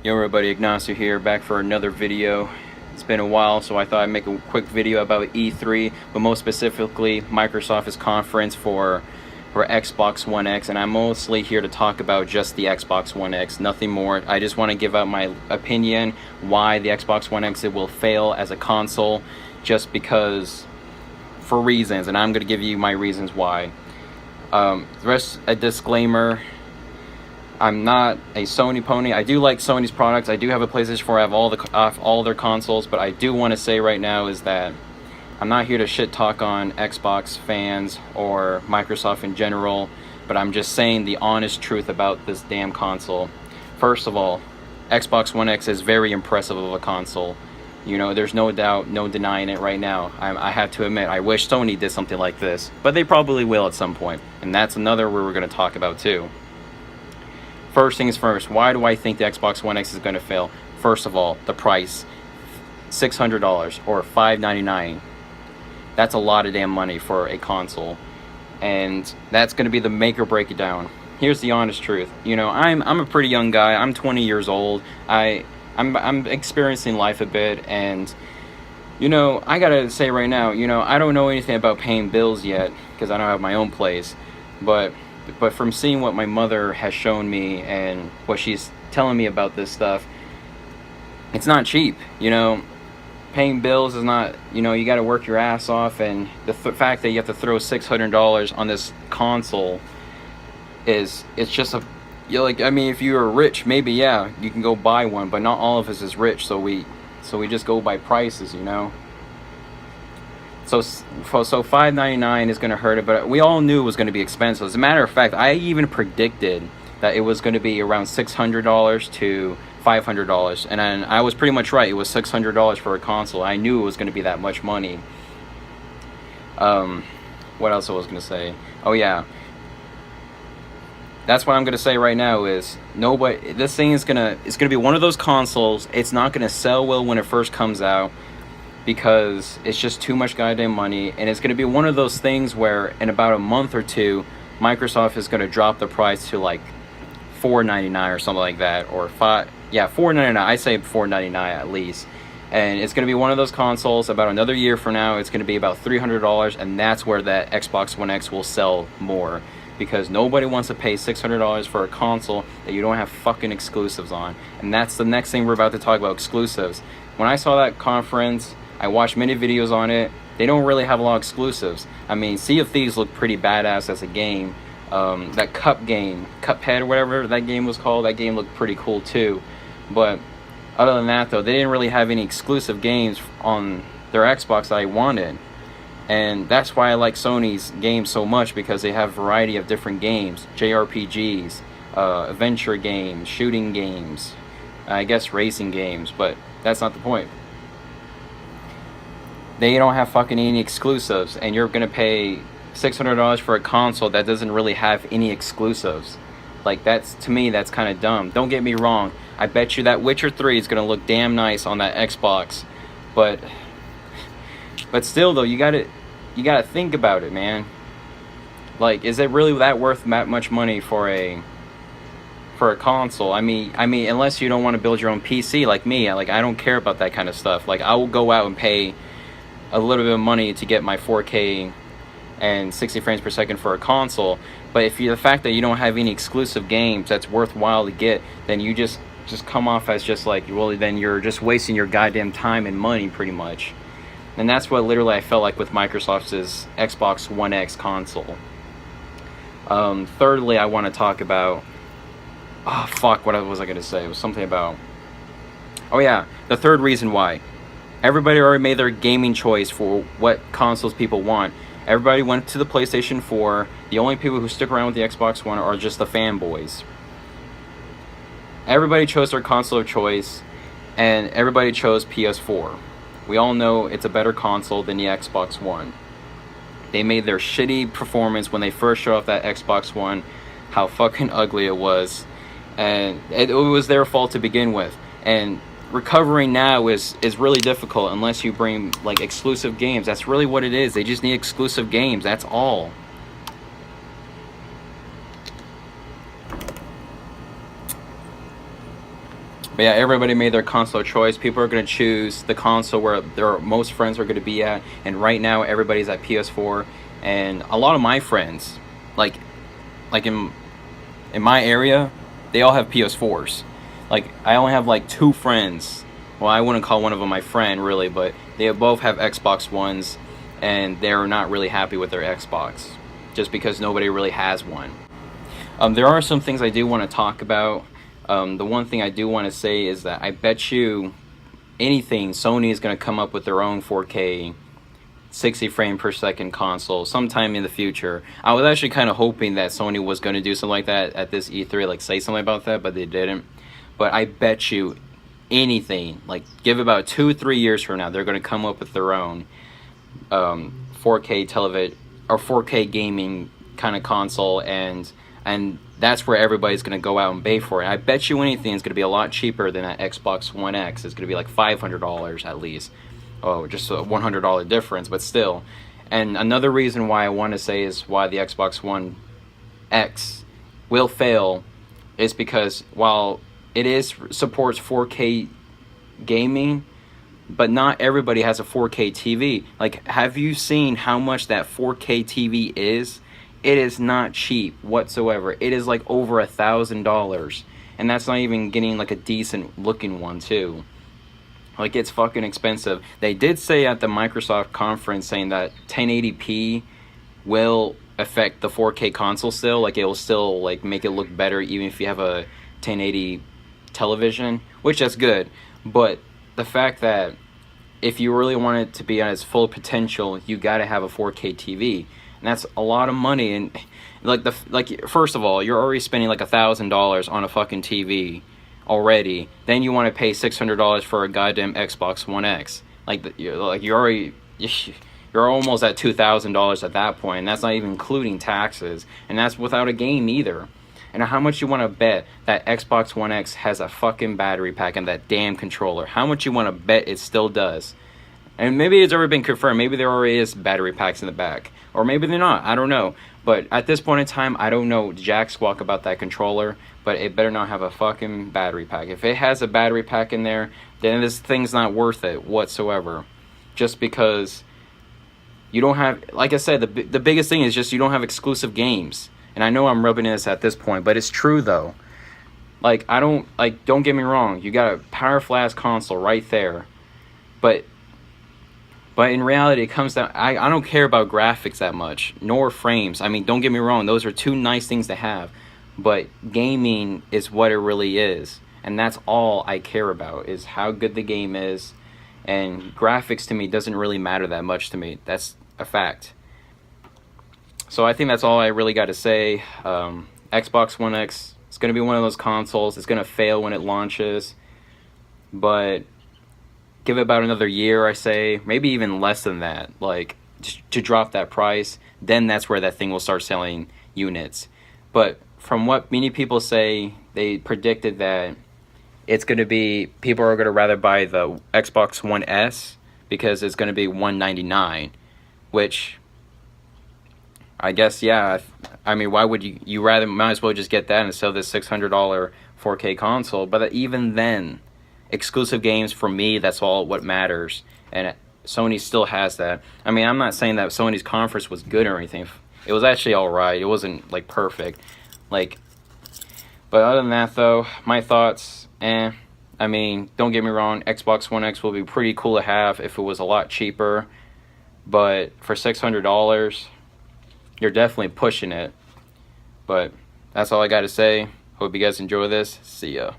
Yo everybody, Ignacio here, back for another video. It's been a while, so I thought I'd make a quick video about E3, but most specifically Microsoft's conference for Xbox One X, and I'm mostly here to talk about just the Xbox One X, nothing more. I just want to give out my opinion why the Xbox One X will fail as a console, just because, for reasons, and I'm going to give you my reasons why. The rest, a disclaimer. I'm not a Sony pony. I do like Sony's products. I do have a PlayStation 4. I have all their consoles, but I do want to say right now is that I'm not here to shit talk on Xbox fans or Microsoft in general, but I'm just saying the honest truth about this damn console. First of all, Xbox One X is very impressive of a console. You know, there's no doubt, no denying it right now. I have to admit, I wish Sony did something like this, but they probably will at some point, and that's another where we're going to talk about too. First things first, why do I think the Xbox One X is going to fail? First of all, the price. $600 or $599. That's a lot of damn money for a console. And that's going to be the make or break it down. Here's the honest truth. You know, I'm a pretty young guy. I'm 20 years old. I'm experiencing life a bit, and you know, I got to say right now, you know, I don't know anything about paying bills yet because I don't have my own place. But from seeing what my mother has shown me and what she's telling me about this stuff, it's not cheap. You know, paying bills is not, you know, you got to work your ass off, and the fact that you have to throw $600 on this console it's just a, you know, like, I mean, if you are rich, maybe yeah, you can go buy one, but not all of us is rich, so we just go by prices, you know. So $599 is going to hurt it, but we all knew it was going to be expensive. As a matter of fact, I even predicted that it was going to be around $600 to $500, and I was pretty much right. It was $600 for a console. I knew it was going to be that much money. What else I was going to say? Oh yeah, that's what I'm going to say right now is nobody. This thing is it's going to be one of those consoles. It's not going to sell well when it first comes out, because it's just too much goddamn money, and it's going to be one of those things where in about a month or two, Microsoft is going to drop the price to like $499 or something like that, or $499. I say $499 at least, and it's going to be one of those consoles. About another year from now, it's going to be about $300, and that's where that Xbox One X will sell more, because nobody wants to pay $600 for a console that you don't have fucking exclusives on. And that's the next thing we're about to talk about, exclusives. When I saw that conference, I watched many videos on it. They don't really have a lot of exclusives. I mean, Sea of Thieves looked pretty badass as a game. That Cuphead or whatever that game was called, that game looked pretty cool too. But other than that though, they didn't really have any exclusive games on their Xbox that I wanted. And that's why I like Sony's games so much, because they have a variety of different games. JRPGs, adventure games, shooting games, I guess racing games, but that's not the point. They don't have fucking any exclusives, and you're gonna pay $600 for a console that doesn't really have any exclusives. Like, that's, to me, that's kind of dumb. Don't get me wrong, I bet you that Witcher 3 is gonna look damn nice on that Xbox, but still though, you gotta think about it, man. Like, is it really that worth that much money for a console? I mean, unless you don't want to build your own PC like me. Like, I don't care about that kind of stuff. Like, I will go out and pay a little bit of money to get my 4K and 60 frames per second for a console. But if the fact that you don't have any exclusive games that's worthwhile to get, then you just come off as just like, well, then you're just wasting your goddamn time and money pretty much. And that's what literally I felt like with Microsoft's Xbox One X console. Thirdly, I want to talk about, oh fuck, what was I going to say? It was something about, oh yeah, the third reason why. Everybody already made their gaming choice for what consoles people want. Everybody went to the PlayStation 4. The only people who stick around with the Xbox One are just the fanboys. Everybody chose their console of choice, and everybody chose PS4. We all know it's a better console than the Xbox One. They made their shitty performance when they first showed off that Xbox One, how fucking ugly it was. And it was their fault to begin with. And recovering now is really difficult unless you bring like exclusive games. That's really what it is. They just need exclusive games. That's all. But yeah, everybody made their console choice. People are going to choose the console where their most friends are going to be at. And right now, everybody's at PS4. And a lot of my friends, like in my area, they all have PS4s. Like, I only have like 2 friends. Well, I wouldn't call one of them my friend, really, but they both have Xbox Ones, and they're not really happy with their Xbox, just because nobody really has one. There are some things I do want to talk about. The one thing I do want to say is that I bet you anything Sony is going to come up with their own 4K 60 frame per second console sometime in the future. I was actually kind of hoping that Sony was going to do something like that at this E3, like say something about that, but they didn't. But I bet you anything, like give about 2-3 years from now, they're going to come up with their own 4K television or 4K gaming kind of console, and that's where everybody's going to go out and pay for it. I bet you anything is going to be a lot cheaper than that Xbox One X. It's going to be like $500 at least. Oh, just a $100 difference, but still. And another reason why I want to say is why the Xbox One X will fail is because while it supports 4K gaming, but not everybody has a 4K TV. Like, have you seen how much that 4K TV is? It is not cheap whatsoever. It is like over $1,000, and that's not even getting like a decent looking one too. Like, it's fucking expensive. They did say at the Microsoft conference saying that 1080p will affect the 4K console still. Like, it will still like make it look better even if you have a 1080 television, which that's good. But the fact that if you really want it to be at its full potential, you gotta have a 4K TV, and that's a lot of money. And like first of all, you're already spending like $1,000 on a fucking TV already. Then you want to pay $600 for a goddamn Xbox One X. You're almost at $2,000 at that point, and that's not even including taxes, and that's without a game either. And how much you want to bet that Xbox One X has a fucking battery pack and that damn controller? How much you want to bet it still does? And maybe it's already been confirmed. Maybe there already is battery packs in the back, or maybe they're not. I don't know. But at this point in time, I don't know jack squawk about that controller, but it better not have a fucking battery pack. If it has a battery pack in there, then this thing's not worth it whatsoever. Just because you don't have, like I said, the biggest thing is just you don't have exclusive games. And I know I'm rubbing this at this point, but it's true though. Like, don't get me wrong, you got a powerful ass console right there. But in reality, it comes down, I don't care about graphics that much, nor frames. I mean, don't get me wrong, those are 2 nice things to have. But gaming is what it really is. And that's all I care about, is how good the game is. And graphics to me doesn't really matter that much to me. That's a fact. So I think that's all I really got to say. Xbox One X, it's going to be one of those consoles. It's going to fail when it launches. But give it about another year, I say. Maybe even less than that. Like, to drop that price. Then that's where that thing will start selling units. But from what many people say, they predicted that it's going to be, people are going to rather buy the Xbox One S because it's going to be $199, which I guess, yeah. I mean, why would you rather, might as well just get that instead of this $600 4K console. But even then, exclusive games, for me, that's all what matters, and Sony still has that. I mean, I'm not saying that Sony's conference was good or anything. It was actually alright. It wasn't like perfect, like, but other than that though, my thoughts, I mean, don't get me wrong, Xbox One X will be pretty cool to have if it was a lot cheaper, but for $600, you're definitely pushing it. But that's all I got to say. Hope you guys enjoy this. See ya.